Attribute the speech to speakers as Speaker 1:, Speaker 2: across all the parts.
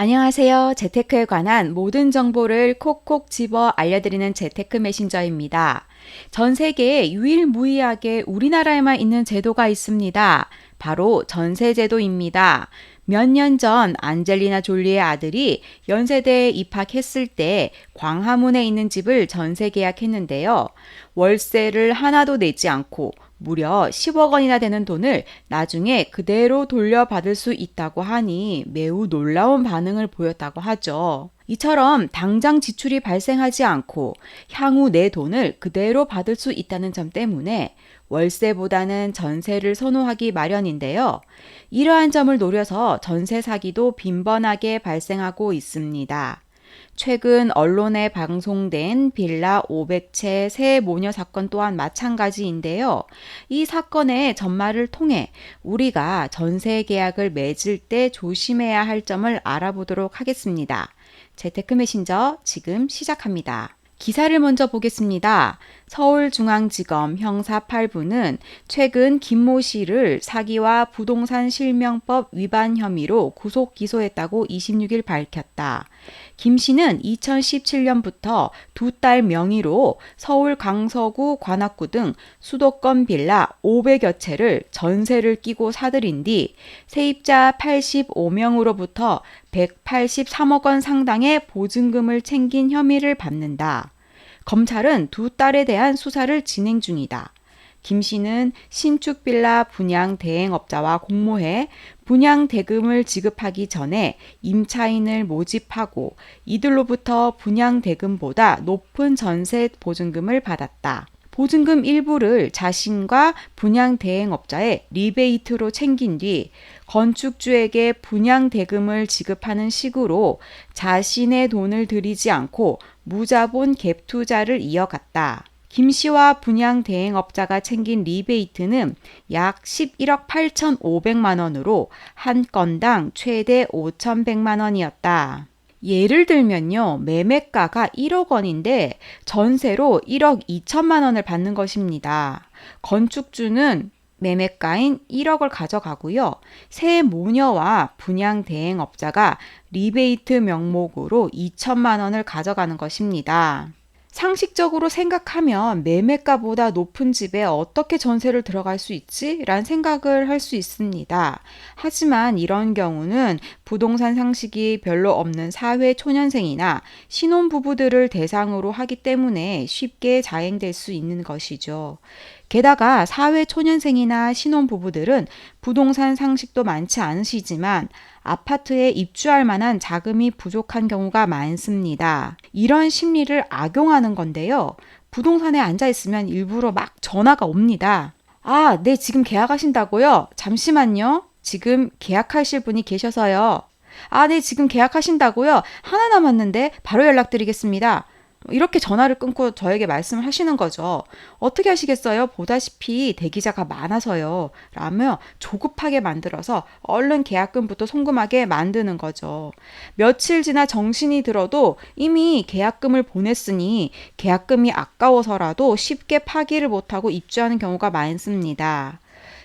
Speaker 1: 안녕하세요. 재테크에 관한 모든 정보를 콕콕 집어 알려드리는 재테크 메신저입니다. 전 세계에 유일무이하게 우리나라에만 있는 제도가 있습니다. 바로 전세제도입니다. 몇 년 전 안젤리나 졸리의 아들이 연세대에 입학했을 때 광화문에 있는 집을 전세 계약했는데요. 월세를 하나도 내지 않고 무려 10억 원이나 되는 돈을 나중에 그대로 돌려받을 수 있다고 하니 매우 놀라운 반응을 보였다고 하죠. 이처럼 당장 지출이 발생하지 않고 향후 내 돈을 그대로 받을 수 있다는 점 때문에 월세보다는 전세를 선호하기 마련인데요. 이러한 점을 노려서 전세 사기도 빈번하게 발생하고 있습니다. 최근 언론에 방송된 빌라 500채 새 모녀 사건 또한 마찬가지인데요. 이 사건의 전말을 통해 우리가 전세 계약을 맺을 때 조심해야 할 점을 알아보도록 하겠습니다. 재테크 메신저 지금 시작합니다. 기사를 먼저 보겠습니다. 서울중앙지검 형사 8부는 최근 김모 씨를 사기와 부동산 실명법 위반 혐의로 구속 기소했다고 26일 밝혔다. 김 씨는 2017년부터 두 딸 명의로 서울 강서구 관악구 등 수도권 빌라 500여 채를 전세를 끼고 사들인 뒤 세입자 85명으로부터 183억 원 상당의 보증금을 챙긴 혐의를 받는다. 검찰은 두 딸에 대한 수사를 진행 중이다. 김 씨는 신축 빌라 분양 대행업자와 공모해 분양 대금을 지급하기 전에 임차인을 모집하고 이들로부터 분양 대금보다 높은 전세 보증금을 받았다. 보증금 일부를 자신과 분양 대행업자의 리베이트로 챙긴 뒤 건축주에게 분양 대금을 지급하는 식으로 자신의 돈을 들이지 않고 무자본 갭 투자를 이어갔다. 김 씨와 분양 대행업자가 챙긴 리베이트는 약 11억 8,500만 원으로 한 건당 최대 5,100만 원이었다. 예를 들면요, 매매가가 1억 원인데 전세로 1억 2천만 원을 받는 것입니다. 건축주는 매매가인 1억을 가져가고요. 새 모녀와 분양 대행업자가 리베이트 명목으로 2천만 원을 가져가는 것입니다. 상식적으로 생각하면 매매가보다 높은 집에 어떻게 전세를 들어갈 수 있지? 라는 생각을 할 수 있습니다. 하지만 이런 경우는 부동산 상식이 별로 없는 사회 초년생이나 신혼부부들을 대상으로 하기 때문에 쉽게 자행될 수 있는 것이죠. 게다가 사회 초년생이나 신혼부부들은 부동산 상식도 많지 않으시지만 아파트에 입주할 만한 자금이 부족한 경우가 많습니다. 이런 심리를 악용하는 건데요. 부동산에 앉아 있으면 일부러 막 전화가 옵니다. 아, 네, 지금 계약하신다고요? 잠시만요. 지금 계약하실 분이 계셔서요. 아, 네, 지금 계약하신다고요? 하나 남았는데 바로 연락드리겠습니다. 이렇게 전화를 끊고 저에게 말씀을 하시는 거죠. 어떻게 하시겠어요? 보다시피 대기자가 많아서요. 라며 조급하게 만들어서 얼른 계약금부터 송금하게 만드는 거죠. 며칠 지나 정신이 들어도 이미 계약금을 보냈으니 계약금이 아까워서라도 쉽게 파기를 못하고 입주하는 경우가 많습니다.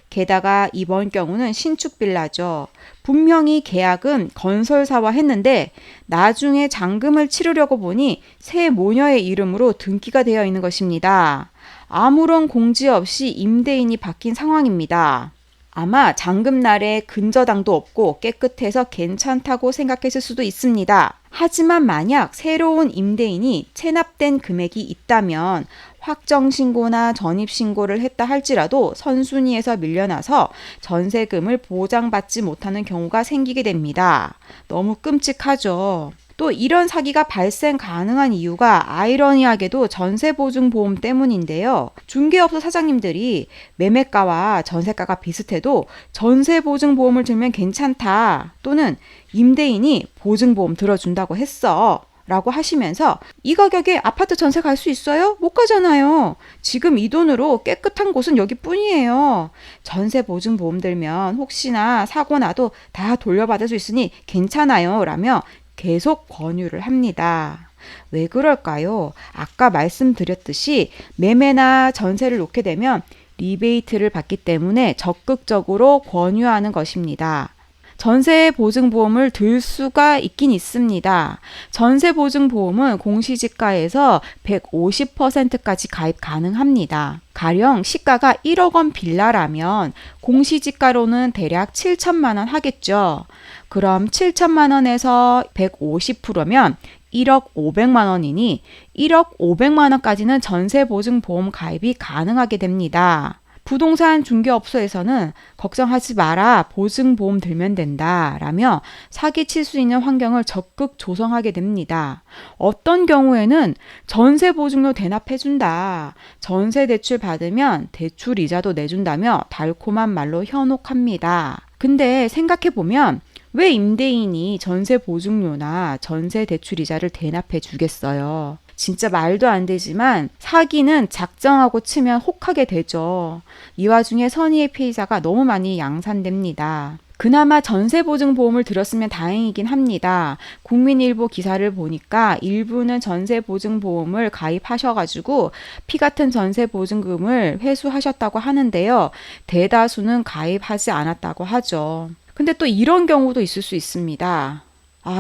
Speaker 1: 게다가 이번 경우는 신축 빌라죠. 분명히 계약은 건설사와 했는데 나중에 잔금을 치르려고 보니 새 모녀의 이름으로 등기가 되어 있는 것입니다. 아무런 공지 없이 임대인이 바뀐 상황입니다. 아마 잔금날에 근저당도 없고 깨끗해서 괜찮다고 생각했을 수도 있습니다. 하지만 만약 새로운 임대인이 체납된 금액이 있다면 확정신고나 전입신고를 했다 할지라도 선순위에서 밀려나서 전세금을 보장받지 못하는 경우가 생기게 됩니다. 너무 끔찍하죠. 또 이런 사기가 발생 가능한 이유가 아이러니하게도 전세보증보험 때문인데요. 중개업소 사장님들이 매매가와 전세가가 비슷해도 전세보증보험을 들면 괜찮다 또는 임대인이 보증보험 들어준다고 했어 라고 하시면서 이 가격에 아파트 전세 갈 수 있어요? 못 가잖아요. 지금 이 돈으로 깨끗한 곳은 여기뿐이에요. 전세 보증보험 들면 혹시나 사고 나도 다 돌려받을 수 있으니 괜찮아요 라며 계속 권유를 합니다. 왜 그럴까요? 아까 말씀드렸듯이 매매나 전세를 놓게 되면 리베이트를 받기 때문에 적극적으로 권유하는 것입니다. 전세보증보험을 들 수가 있긴 있습니다. 전세보증보험은 공시지가에서 150%까지 가입 가능합니다. 가령 시가가 1억 원 빌라라면 공시지가로는 대략 7천만 원 하겠죠. 그럼 7천만 원에서 150%면 1억 500만 원이니 1억 500만 원까지는 전세보증보험 가입이 가능하게 됩니다. 부동산 중개업소에서는 걱정하지 마라, 보증보험 들면 된다 라며 사기칠 수 있는 환경을 적극 조성하게 됩니다. 어떤 경우에는 전세보증료 대납해준다, 전세대출 받으면 대출 이자도 내준다며 달콤한 말로 현혹합니다. 근데 생각해보면 왜 임대인이 전세보증료나 전세대출이자를 대납해 주겠어요? 진짜 말도 안 되지만 사기는 작정하고 치면 혹하게 되죠. 이 와중에 선의의 피해자가 너무 많이 양산됩니다. 그나마 전세보증보험을 들었으면 다행이긴 합니다. 국민일보 기사를 보니까 일부는 전세보증보험을 가입하셔가지고 피 같은 전세보증금을 회수하셨다고 하는데요. 대다수는 가입하지 않았다고 하죠. 근데 또 이런 경우도 있을 수 있습니다.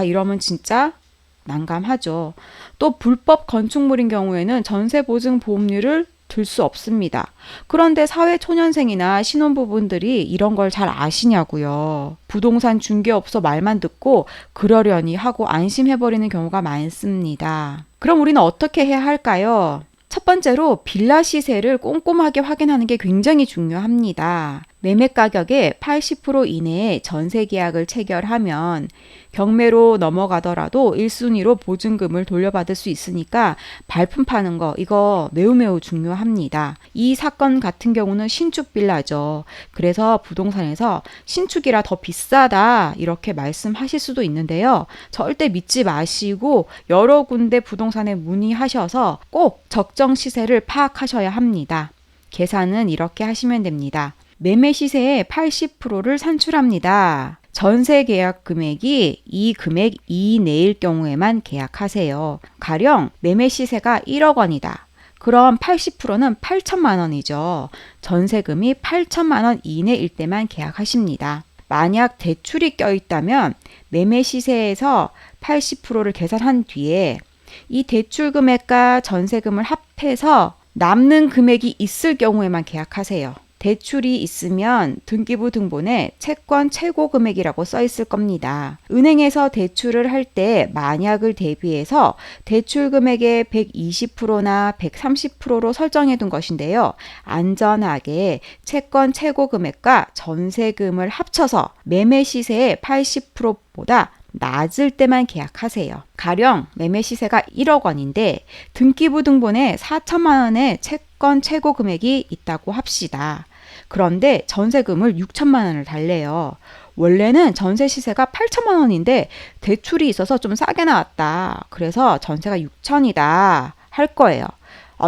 Speaker 1: 이러면 진짜 난감하죠. 또 불법 건축물인 경우에는 전세보증보험료를 들 수 없습니다. 그런데 사회초년생이나 신혼부부들이 이런 걸 잘 아시냐고요. 부동산 중개업소 말만 듣고 그러려니 하고 안심해버리는 경우가 많습니다. 그럼 우리는 어떻게 해야 할까요? 첫 번째로 빌라 시세를 꼼꼼하게 확인하는 게 굉장히 중요합니다. 매매 가격의 80% 이내에 전세 계약을 체결하면 경매로 넘어가더라도 1순위로 보증금을 돌려받을 수 있으니까 발품 파는 거 이거 매우 중요합니다. 이 사건 같은 경우는 신축 빌라죠. 그래서 부동산에서 신축이라 더 비싸다 이렇게 말씀하실 수도 있는데요. 절대 믿지 마시고 여러 군데 부동산에 문의하셔서 꼭 적정 시세를 파악하셔야 합니다. 계산은 이렇게 하시면 됩니다. 매매 시세의 80%를 산출합니다. 전세 계약 금액이 이 금액 이내일 경우에만 계약하세요. 가령 매매 시세가 1억 원이다. 그럼 80%는 8천만 원이죠. 전세금이 8천만 원 이내일 때만 계약하십니다. 만약 대출이 껴있다면 매매 시세에서 80%를 계산한 뒤에 이 대출 금액과 전세금을 합해서 남는 금액이 있을 경우에만 계약하세요. 대출이 있으면 등기부 등본에 채권 최고 금액이라고 써 있을 겁니다. 은행에서 대출을 할 때 만약을 대비해서 대출 금액의 120%나 130%로 설정해 둔 것인데요. 안전하게 채권 최고 금액과 전세금을 합쳐서 매매 시세의 80%보다 낮을 때만 계약하세요. 가령 매매 시세가 1억 원인데 등기부 등본에 4천만 원의 채권 최고 금액이 있다고 합시다. 그런데 전세금을 6천만 원을 달래요. 원래는 전세 시세가 8천만 원인데 대출이 있어서 좀 싸게 나왔다. 그래서 전세가 6천이다 할 거예요.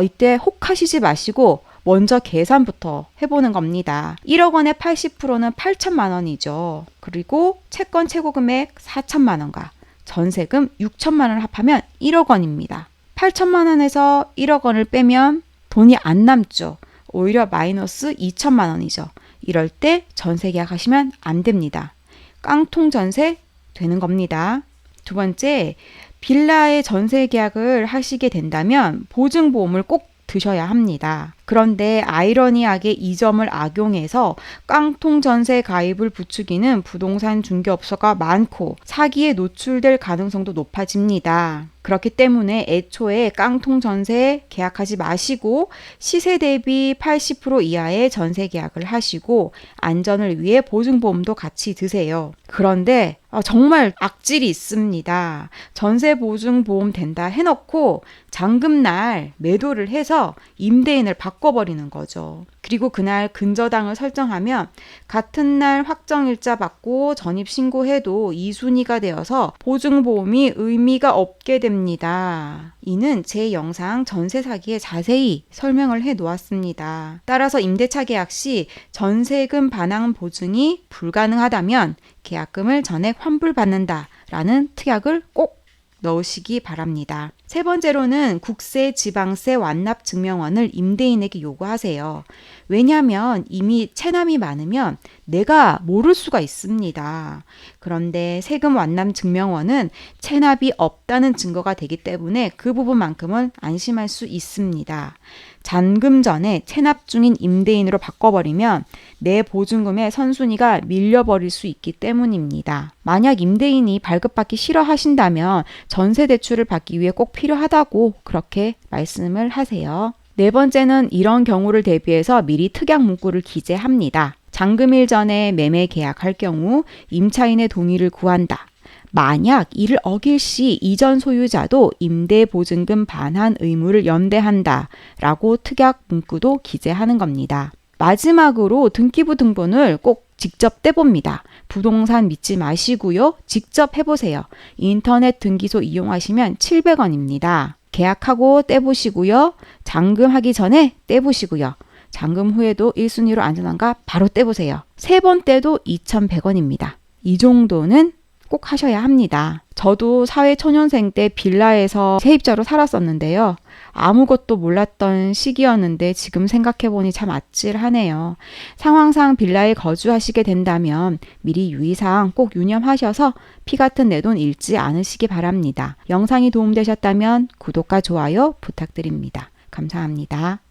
Speaker 1: 이때 혹하시지 마시고 먼저 계산부터 해보는 겁니다. 1억 원의 80%는 8천만 원이죠. 그리고 채권 최고 금액 4천만 원과 전세금 6천만 원을 합하면 1억 원입니다. 8천만 원에서 1억 원을 빼면 돈이 안 남죠. 오히려 마이너스 2천만 원이죠. 이럴 때 전세 계약하시면 안 됩니다. 깡통 전세 되는 겁니다. 두 번째, 빌라의 전세 계약을 하시게 된다면 보증보험을 꼭 드셔야 합니다. 그런데 아이러니하게 이 점을 악용해서 깡통 전세 가입을 부추기는 부동산 중개업소가 많고 사기에 노출될 가능성도 높아집니다. 그렇기 때문에 애초에 깡통 전세 계약하지 마시고 시세 대비 80% 이하의 전세 계약을 하시고 안전을 위해 보증보험도 같이 드세요. 그런데 정말 악질이 있습니다. 전세 보증보험 된다 해놓고 잔금날 매도를 해서 임대인을 바꿔버리는 거죠. 그리고 그날 근저당을 설정하면 같은 날 확정일자 받고 전입신고해도 2순위가 되어서 보증보험이 의미가 없게 됩니다. 이는 제 영상 전세 사기에 자세히 설명을 해 놓았습니다. 따라서 임대차 계약 시 전세금 반환 보증이 불가능하다면 계약금을 전액 환불받는다 라는 특약을 꼭 넣으시기 바랍니다. 세 번째로는 국세, 지방세 완납 증명원을 임대인에게 요구하세요. 왜냐하면 이미 체납이 많으면 내가 모를 수가 있습니다. 그런데 세금 완납 증명원은 체납이 없다는 증거가 되기 때문에 그 부분만큼은 안심할 수 있습니다. 잔금 전에 체납 중인 임대인으로 바꿔버리면 내 보증금의 선순위가 밀려버릴 수 있기 때문입니다. 만약 임대인이 발급받기 싫어하신다면 전세대출을 받기 위해 꼭 필요하다고 그렇게 말씀을 하세요. 네 번째는 이런 경우를 대비해서 미리 특약 문구를 기재합니다. 잔금일 전에 매매 계약할 경우 임차인의 동의를 구한다. 만약 이를 어길 시 이전 소유자도 임대보증금 반환 의무를 연대한다 라고 특약 문구도 기재하는 겁니다. 마지막으로 등기부 등본을 꼭 직접 떼봅니다. 부동산 믿지 마시고요. 직접 해보세요. 인터넷 등기소 이용하시면 700원입니다. 계약하고 떼보시고요. 잔금하기 전에 떼보시고요. 잔금 후에도 1순위로 안전한가 바로 떼보세요. 3번 떼도 2,100원입니다. 이 정도는 꼭 하셔야 합니다. 저도 사회초년생 때 빌라에서 세입자로 살았었는데요. 아무것도 몰랐던 시기였는데 지금 생각해보니 참 아찔하네요. 상황상 빌라에 거주하시게 된다면 미리 유의사항 꼭 유념하셔서 피 같은 내 돈 잃지 않으시기 바랍니다. 영상이 도움되셨다면 구독과 좋아요 부탁드립니다. 감사합니다.